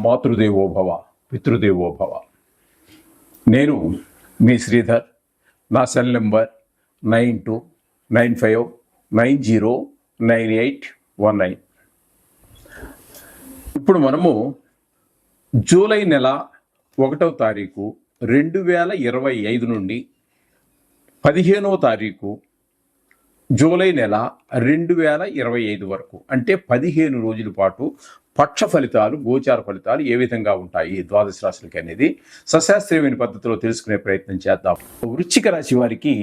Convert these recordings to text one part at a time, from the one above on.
మాతృదేవోభవ పితృదేవోభవ. నేను మీ శ్రీధర్. నా cell number 9295909819. ఇప్పుడు మనము జూలై నెల 1వ తారీఖు 2025 నుండి 15వ తారీఖు జూలై నెల 2025 వరకు, అంటే 15 రోజుల పాటు పక్ష ఫలితాలు, గోచార ఫలితాలు ఏ విధంగా ఉంటాయి ద్వాదశ రాశులకి అనేది సశాస్త్రీయమైన పద్ధతిలో తెలుసుకునే ప్రయత్నం చేద్దాం. వృశ్చిక రాశి వారికి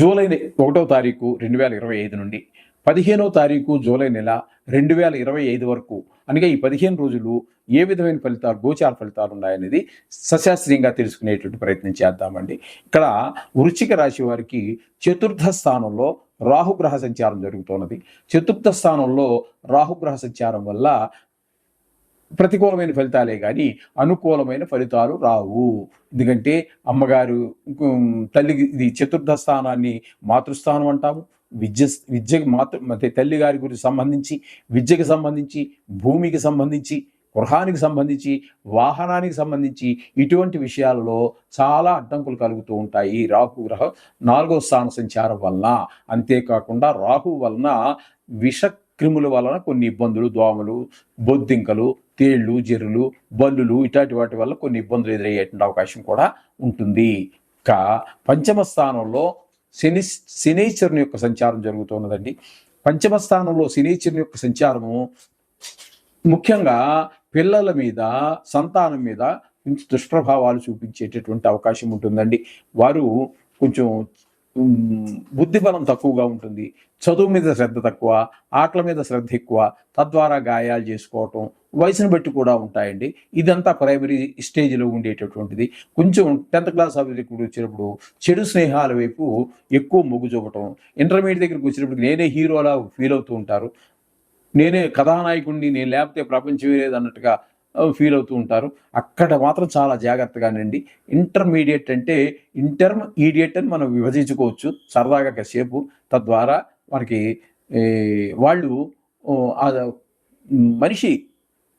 జూలై 1వ తారీఖు 2025 నుండి 15వ తారీఖు జూలై నెల 2025 వరకు, అనగా ఈ 15 రోజులు ఏ విధమైన ఫలితాలు, గోచార ఫలితాలు ఉన్నాయనేది సశాస్త్రీయంగా తెలుసుకునేటువంటి ప్రయత్నం చేద్దామండి. ఇక్కడ వృశ్చిక రాశి వారికి చతుర్థ స్థానంలో రాహుగ్రహ సంచారం జరుగుతున్నది. చతుర్థ స్థానంలో రాహుగ్రహ సంచారం వల్ల ప్రతికూలమైన ఫలితాలే కానీ అనుకూలమైన ఫలితాలు రావు. ఎందుకంటే అమ్మగారు తల్లికి, ఇది చతుర్థ స్థానాన్ని మాతృస్థానం అంటాము. విద్యకి తల్లి గారి గురించి సంబంధించి, విద్యకి సంబంధించి, భూమికి సంబంధించి, గృహానికి సంబంధించి, వాహనానికి సంబంధించి ఇటువంటి విషయాలలో చాలా అడ్డంకులు కలుగుతూ ఉంటాయి రాహు గ్రహం 4వ స్థాన సంచారం వలన. అంతేకాకుండా రాహు వలన విషక్రిముల వలన కొన్ని ఇబ్బందులు, దోమలు, బొద్దింకలు, తేళ్లు, జెర్రులు, బల్లులు ఇట్లాంటి వాటి వల్ల కొన్ని ఇబ్బందులు ఎదురయ్యేటువంటి అవకాశం కూడా ఉంటుంది. ఇంకా 5వ స్థానంలో శనీశ్వరుని యొక్క సంచారం జరుగుతున్నదండి. 5వ స్థానంలో శనీశ్వరుని యొక్క సంచారము ముఖ్యంగా పిల్లల మీద, సంతానం మీద కొంచెం దుష్ప్రభావాలు చూపించేటటువంటి అవకాశం ఉంటుందండి. వారు కొంచెం బుద్ధి బలం తక్కువగా ఉంటుంది, చదువు మీద శ్రద్ధ తక్కువ, ఆటల మీద శ్రద్ధ ఎక్కువ, తద్వారా గాయాలు చేసుకోవటం వయసును బట్టి కూడా ఉంటాయండి. ఇదంతా ప్రైమరీ స్టేజ్లో ఉండేటటువంటిది. కొంచెం 10th క్లాస్ అభివృద్ధికి వచ్చినప్పుడు చెడు స్నేహాల వైపు ఎక్కువ మొగ్గు చూపటం, ఇంటర్మీడియట్ దగ్గరికి వచ్చినప్పుడు నేనే హీరోలా ఫీల్ అవుతూ ఉంటారు, నేనే కథానాయకుడిని, నేను లేకపోతే ప్రపంచమే లేదన్నట్టుగా ఫీల్ అవుతూ ఉంటారు. అక్కడ మాత్రం చాలా జాగ్రత్తగానండి. ఇంటర్మీడియట్ అంటే ఇంటర్మీడియట్ అని మనం విభజించుకోవచ్చు సరదాగా కాసేపు. తద్వారా మనకి వాళ్ళు మనిషి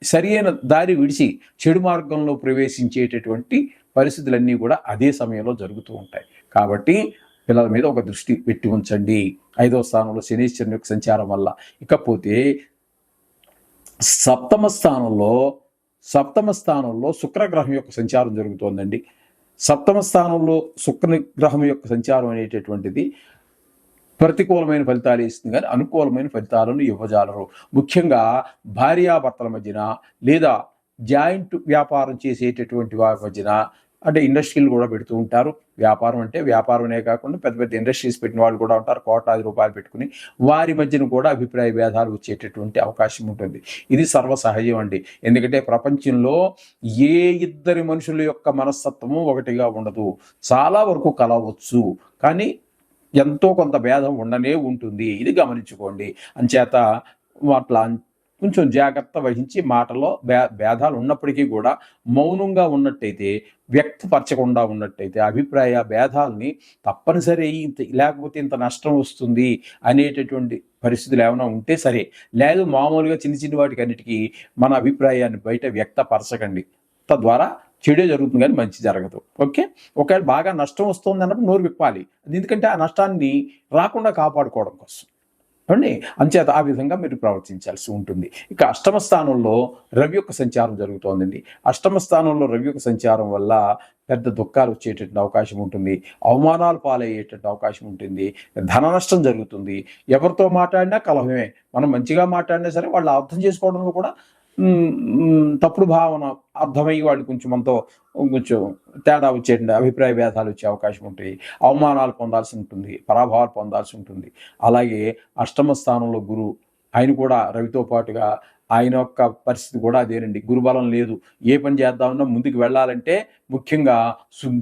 సరియైన దారి విడిచి చెడు మార్గంలో ప్రవేశించేటటువంటి పరిస్థితులన్నీ కూడా అదే సమయంలో జరుగుతూ ఉంటాయి. కాబట్టి పిల్లల మీద ఒక దృష్టి పెట్టి ఉంచండి 5వ స్థానంలో శనీశ్వరుని యొక్క సంచారం వల్ల. ఇకపోతే 7వ స్థానంలో శుక్రగ్రహం యొక్క సంచారం జరుగుతోందండి. 7వ స్థానంలో శుక్రగ్రహం యొక్క సంచారం అనేటటువంటిది ప్రతికూలమైన ఫలితాలు ఇస్తుంది కానీ అనుకూలమైన ఫలితాలను ఇవ్వజాలరు. ముఖ్యంగా భార్యాభర్తల మధ్యన, లేదా జాయింట్ వ్యాపారం చేసేటటువంటి వారి మధ్యన, అంటే ఇండస్ట్రీలు కూడా పెడుతూ ఉంటారు. వ్యాపారం అంటే వ్యాపారమే కాకుండా పెద్ద పెద్ద ఇండస్ట్రీస్ పెట్టిన వాళ్ళు కూడా ఉంటారు, కోట్లాది రూపాయలు పెట్టుకుని. వారి మధ్యన కూడా అభిప్రాయ భేదాలు వచ్చేటటువంటి అవకాశం ఉంటుంది. ఇది సర్వసహజం అండి. ఎందుకంటే ప్రపంచంలో ఏ ఇద్దరి మనుషుల యొక్క మనస్తత్వము ఒకటిగా ఉండదు. చాలా వరకు కలవచ్చు, కానీ ఎంతో కొంత భేదం ఉండనే ఉంటుంది. ఇది గమనించుకోండి. అంచేత అట్లా కొంచెం జాగ్రత్త వహించి మాటలో భేదాలు ఉన్నప్పటికీ కూడా మౌనంగా ఉన్నట్టయితే, వ్యక్తపరచకుండా ఉన్నట్టయితే, అభిప్రాయ భేదాలని తప్పనిసరి లేకపోతే ఇంత నష్టం వస్తుంది అనేటటువంటి పరిస్థితులు ఏమైనా ఉంటే సరే, లేదు మామూలుగా చిన్న చిన్న వాటికి అన్నిటికీ మన అభిప్రాయాన్ని బయట వ్యక్తపరచకండి. తద్వారా చెడే జరుగుతుంది కానీ మంచి జరగదు. ఓకే, ఒకవేళ బాగా నష్టం వస్తుంది అన్నప్పుడు నోరు విప్పాలి. ఎందుకంటే ఆ నష్టాన్ని రాకుండా కాపాడుకోవడం కోసం అండి. అంచేత ఆ విధంగా మీరు ప్రవర్తించాల్సి ఉంటుంది. ఇక 8వ స్థానంలో రవి యొక్క సంచారం జరుగుతోందండి. 8వ స్థానంలో రవి యొక్క సంచారం వల్ల పెద్ద దుఃఖాలు వచ్చేటటువంటి అవకాశం ఉంటుంది, అవమానాలు పాలయ్యేటటువంటి అవకాశం ఉంటుంది, ధన నష్టం జరుగుతుంది. ఎవరితో మాట్లాడినా కలహమే. మనం మంచిగా మాట్లాడినా సరే వాళ్ళు అర్థం చేసుకోవడంలో కూడా తప్పుడు భావన అర్థమయ్యి వాళ్ళు కొంచెం తేడా వచ్చేటువంటి అభిప్రాయ భేదాలు వచ్చే అవకాశం ఉంటాయి. అవమానాలు పొందాల్సి ఉంటుంది, పరాభవాలు పొందాల్సి ఉంటుంది. అలాగే 8వ స్థానంలో గురువు, ఆయన కూడా రవితో పాటుగా ఆయన యొక్క పరిస్థితి కూడా అదేనండి. గురుబలం లేదు. ఏ పని చేద్దామన్నా ముందుకు వెళ్ళాలంటే ముఖ్యంగా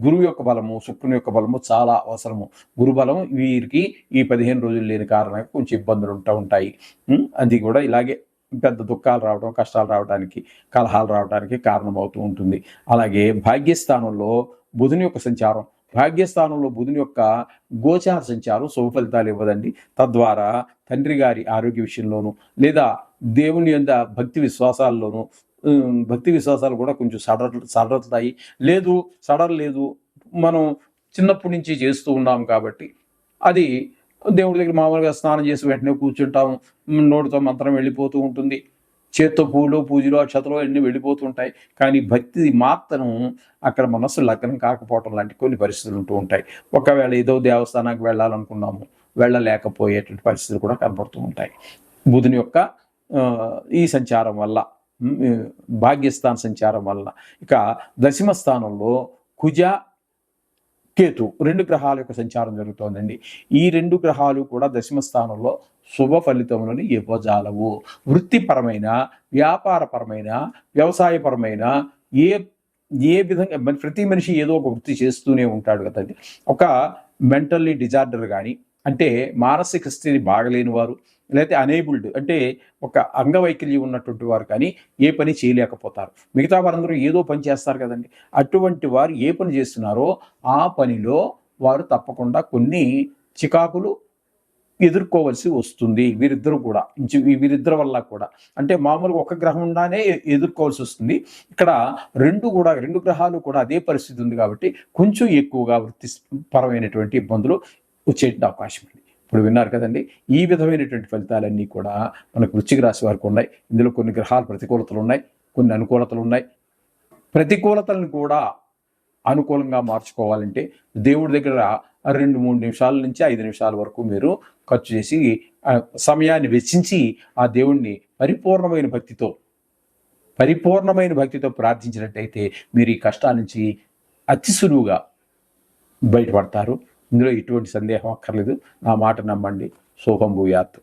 గురువు యొక్క బలము, శుక్రుని యొక్క బలము చాలా అవసరము. గురుబలం వీరికి ఈ 15 రోజులు లేని కారణంగా కొంచెం ఇబ్బందులు ఉంటాయి. అది కూడా ఇలాగే పెద్ద దుఃఖాలు రావడం, కష్టాలు రావడానికి, కలహాలు రావడానికి కారణమవుతూ ఉంటుంది. అలాగే భాగ్యస్థానంలో బుధుని యొక్క సంచారం, భాగ్యస్థానంలో బుధుని యొక్క గోచార సంచారం శుభ ఫలితాలు ఇవ్వదండి. తద్వారా తండ్రి గారి ఆరోగ్య విషయంలోనూ, లేదా దేవుని యొక్క భక్తి విశ్వాసాల్లోనూ భక్తి విశ్వాసాలు కూడా కొంచెం సడలుతాయి. సడలేదు, మనం చిన్నప్పటి నుంచి చేస్తూ ఉన్నాం కాబట్టి అది దేవుడి దగ్గర మామూలుగా స్నానం చేసి వెంటనే కూర్చుంటాము. నోటితో మంత్రం వెళ్ళిపోతూ ఉంటుంది, చేత్తో పూజలు అక్షతలు అన్నీ వెళ్ళిపోతుంటాయి. కానీ భక్తి మాత్రం అక్కడ మనస్సు లగ్నం కాకపోవటం లాంటి కొన్ని పరిస్థితులు ఉంటూ ఉంటాయి. ఒకవేళ ఏదో దేవస్థానానికి వెళ్ళాలనుకున్నాము, వెళ్ళలేకపోయేటువంటి పరిస్థితులు కూడా కనపడుతూ ఉంటాయి. బుధుని యొక్క ఈ సంచారం వల్ల, భాగ్యస్థాన సంచారం వల్ల. ఇక దశమ స్థానంలో కుజ కేతు 2 గ్రహాల యొక్క సంచారం జరుగుతోందండి. ఈ 2 గ్రహాలు కూడా దశమ స్థానంలో శుభ ఫలితములను ఇవ్వజాలవు. వృత్తిపరమైన, వ్యాపారపరమైన, వ్యవసాయపరమైన ఏ విధంగా ప్రతి మనిషి ఏదో ఒక వృత్తి చేస్తూనే ఉంటాడు కదండి. ఒక మెంటల్లీ డిజార్డర్ కానీ, అంటే మానసిక స్థితి బాగలేని వారు, లేకపోతే అనేబుల్డ్ అంటే ఒక అంగవైకల్యం ఉన్నటువంటి వారు కానీ ఏ పని చేయలేకపోతారు. మిగతా వారందరూ ఏదో పని చేస్తారు కదండి. అటువంటి వారు ఏ పని చేస్తున్నారో ఆ పనిలో వారు తప్పకుండా కొన్ని చికాకులు ఎదుర్కోవలసి వస్తుంది. వీరిద్దరి వల్ల కూడా, అంటే మామూలుగా ఒక గ్రహం ఉండానే ఎదుర్కోవాల్సి వస్తుంది. ఇక్కడ రెండు గ్రహాలు కూడా అదే పరిస్థితి ఉంది కాబట్టి కొంచెం ఎక్కువగా వృత్తిపరమైనటువంటి ఇబ్బందులు వచ్చేటువంటి అవకాశం ఉంది. ఇప్పుడు విన్నారు కదండి. ఈ విధమైనటువంటి ఫలితాలన్నీ కూడా మనకు వృశ్చిక రాశి వారికి ఉన్నాయి. ఇందులో కొన్ని గ్రహాలు ప్రతికూలతలు ఉన్నాయి, కొన్ని అనుకూలతలు ఉన్నాయి. ప్రతికూలతలను కూడా అనుకూలంగా మార్చుకోవాలంటే దేవుడి దగ్గర 2-3 నిమిషాల నుంచి 5 నిమిషాల వరకు మీరు ఖర్చు చేసి సమయాన్ని వెచ్చించి ఆ దేవుణ్ణి పరిపూర్ణమైన భక్తితో ప్రార్థించినట్టయితే మీరు ఈ కష్టాల నుంచి అతి సులువుగా బయటపడతారు. ఇందులో ఎటువంటి సందేహం అక్కర్లేదు. నా మాట నమ్మండి. శుభం భూయాత్.